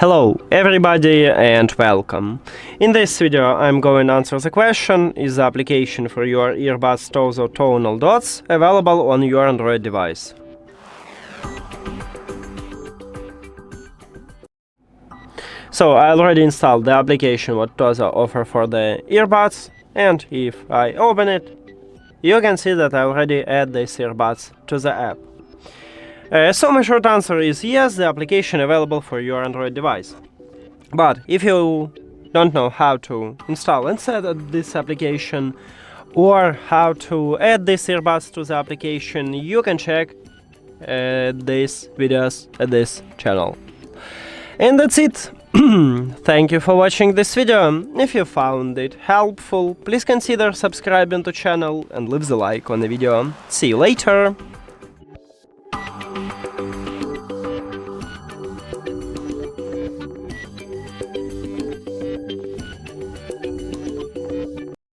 Hello everybody and welcome. In this video I'm going to answer the question: is the application for your earbuds TOZO Tonal Dots available on your Android device? So I already installed the application what TOZO offer for the earbuds, and if I open it, you can see that I already add these earbuds to the app. So my short answer is yes, the application available for your Android device. But if you don't know how to install and set up this application or how to add these earbuds to the application, you can check these videos at this channel. And that's it. Thank you for watching this video. If you found it helpful, please consider subscribing to the channel and leave the like on the video. See you later!